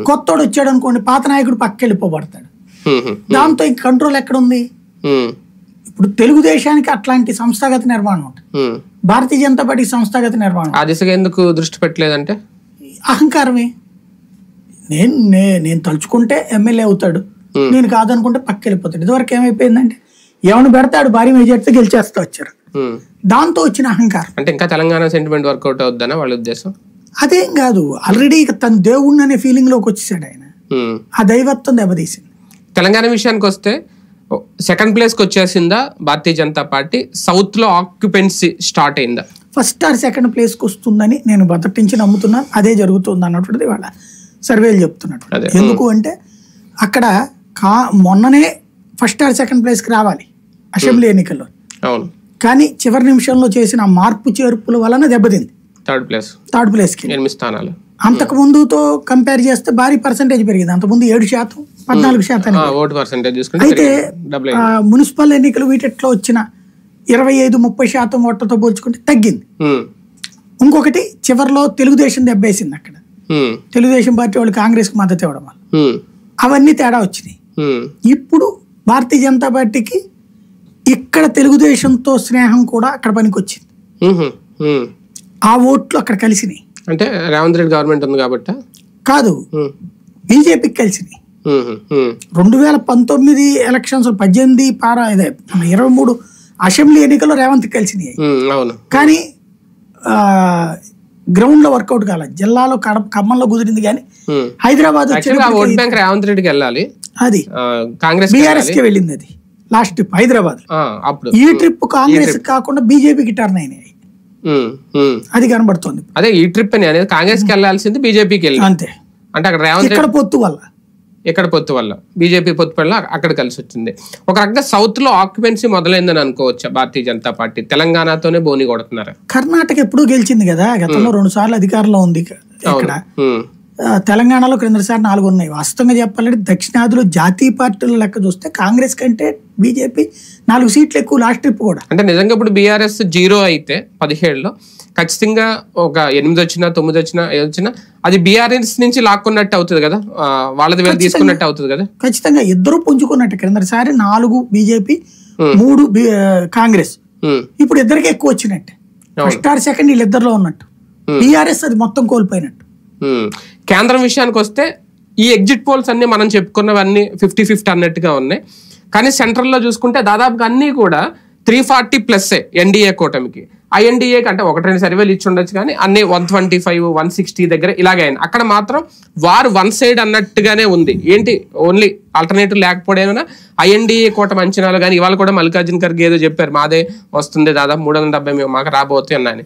కొత్తోడు వచ్చాడు అనుకోండి, పాత నాయకుడు పక్కెళ్ళిపోబడతాడు. దాంతో ఇంక కంట్రోల్ ఎక్కడుంది? ఇప్పుడు తెలుగుదేశానికి అట్లాంటి సంస్థాగత నిర్మాణం ఉంటుంది, భారతీయ జనతా పార్టీ సంస్థాగత నిర్మాణం. ఆ దిశగా ఎందుకు దృష్టి పెట్టలేదంటే అహంకారమే. నేను తలుచుకుంటే ఎమ్మెల్యే అవుతాడు, నేను కాదనుకుంటే పక్కెళ్ళిపోతాడు. ఇదివరకు ఏమైపోయిందంటే ఎవరిని పెడతాడు భారీ మెజార్టీతో గెలిచేస్తూ వచ్చారు, దాంతో వచ్చిన అహంకారం. అంటే ఇంకా తెలంగాణ సెంటిమెంట్ వర్కౌట్ అవుద్దనా వాళ్ళ ఉద్దేశం? అదేం కాదు, ఆల్రెడీ తన దేవుణ్ణి అనే ఫీలింగ్ లోకి వచ్చేసాడు ఆయన, ఆ దైవత్వం దెబ్బతీసింది. తెలంగాణ విషయానికి వస్తే సెకండ్ ప్లేస్ కి వచ్చేసిందా భారతీయ జనతా పార్టీ? సౌత్ లో ఆక్యుపెన్సీ స్టార్ట్ అయిందా? ఫస్ట్ ఆర్ సెకండ్ ప్లేస్ కి వస్తుందని నేను మొదటి నుంచి నమ్ముతున్నాను, అదే జరుగుతుంది అన్నటువంటిది వాళ్ళ సర్వేలు చెప్తున్నట్టు. ఎందుకు అంటే అక్కడ మొన్ననే ఫస్ట్ ఆర్ సెకండ్ ప్లేస్ కి రావాలి అసెంబ్లీ ఎన్నికల్లో, కానీ చివరి నిమిషంలో చేసిన మార్పు చేర్పుల వలన దెబ్బతింది. థర్డ్ ప్లేస్ కి 8 స్థానాలు. అంతకు ముందుతో కంపేర్ చేస్తే భారీ పర్సెంటేజ్ పెరిగింది. అంతకుముందు 7%, 14%. అయితే మున్సిపల్ ఎన్నికలు వీటిలో వచ్చిన 25-30% ఓట్లతో పోల్చుకుంటే తగ్గింది. ఇంకొకటి చివరిలో తెలుగుదేశం దెబ్బేసింది. అక్కడ తెలుగుదేశం పార్టీ వాళ్ళు కాంగ్రెస్ కి మద్దతు ఇవ్వడం వల్ల అవన్నీ తేడా వచ్చినాయి. ఇప్పుడు భారతీయ జనతా పార్టీకి ఇక్కడ తెలుగుదేశంతో స్నేహం కూడా అక్కడ పనికి వచ్చింది, ఆ ఓట్లు అక్కడ కలిసినాయి. అంటే రేవంత్ రెడ్డి గవర్నమెంట్ ఉంది కాబట్టి కాదు, బీజేపీకి కలిసినాయి. 2019 ఎలక్షన్స్ 23 అసెంబ్లీ ఎన్నికల్లో రేవంత్ కలిసినాయి, కానీ గ్రౌండ్ లో వర్కౌట్ కాలేదు. జిల్లాలో ఖమ్మంలో కుదిరింది, కానీ హైదరాబాద్ రేవంత్ రెడ్డికి వెళ్ళాలి, అది కాంగ్రెస్ బీఆర్ఎస్ కి వెళ్ళింది. అది లాస్ట్ ట్రిప్ హైదరాబాద్. ఈ ట్రిప్ కాంగ్రెస్ కాకుండా బీజేపీకి టర్న్ అయినాయి, అది కనబడుతుంది. అదే ఈ ట్రిప్ అని అనేది కాంగ్రెస్ కి వెళ్ళాల్సింది బీజేపీకి వెళ్ళి అంతే. అంటే అక్కడ రేవంత్ ఇక్కడ పొత్తు వల్ల బీజేపీ పొత్తు వల్ల అక్కడ కలిసి వచ్చింది. ఒక రకంగా సౌత్ లో ఆక్యుపెన్సీ మొదలైందని అనుకోవచ్చా భారతీయ జనతా పార్టీ? తెలంగాణతోనే బోని కొడుతున్నారు. కర్ణాటక ఎప్పుడూ గెలిచింది కదా, గతంలో 2 సార్లు అధికారంలో ఉంది. ఇక్కడ తెలంగాణలో క్రిందసారి 4 ఉన్నాయి. వాస్తవంగా చెప్పాలంటే దక్షిణాదిలో జాతీయ పార్టీల లెక్క చూస్తే కాంగ్రెస్ కంటే బీజేపీ 4 సీట్లు ఎక్కువ లాస్ట్ ట్రిప్ కూడా. అంటే నిజంగా ఇప్పుడు బీఆర్ఎస్ 0 అయితే 17లో ఖచ్చితంగా ఒక 8 వచ్చినా 9 వచ్చినా 7 వచ్చినా అది బీఆర్ఎస్ నుంచి లాక్కున్నట్టు అవుతుంది కదా, వాళ్ళది వేలు తీసుకున్నట్టు అవుతుంది కదా. ఖచ్చితంగా ఇద్దరు పుంజుకున్నట్టు. క్రిందసారి 4 బీజేపీ 3 కాంగ్రెస్, ఇప్పుడు ఇద్దరికి ఎక్కువ వచ్చినట్టే. ఫస్ట్ ఆర్ సెకండ్ వీళ్ళిద్దరిలో ఉన్నట్టు, బీఆర్ఎస్ అది మొత్తం కోల్పోయినట్టు. కేంద్రం విషయానికి వస్తే ఈ ఎగ్జిట్ పోల్స్ అన్ని మనం చెప్పుకున్నవన్నీ 50-50 అన్నట్టుగా ఉన్నాయి, కానీ సెంట్రల్లో చూసుకుంటే దాదాపుగా అన్ని కూడా 340+ ఎన్డీఏ కూటమికి. ఐఎన్డీఏకి అంటే 1-2 సర్వేలు ఇచ్చి ఉండొచ్చు, కానీ అన్ని 125-160 దగ్గర ఇలాగే అయింది. అక్కడ మాత్రం వారు 1 సైడ్ అన్నట్టుగానే ఉంది. ఏంటి ఓన్లీ ఆల్టర్నేటివ్ లేకపోవడమేనా ఐఎన్డీఏ కూటమి అంచనాలు? కానీ ఇవాళ కూడా మల్లికార్జున ఖర్గే ఏదో చెప్పారు, మాదే వస్తుంది దాదాపు 370 మాకు రాబోతుంది అన్నాయని.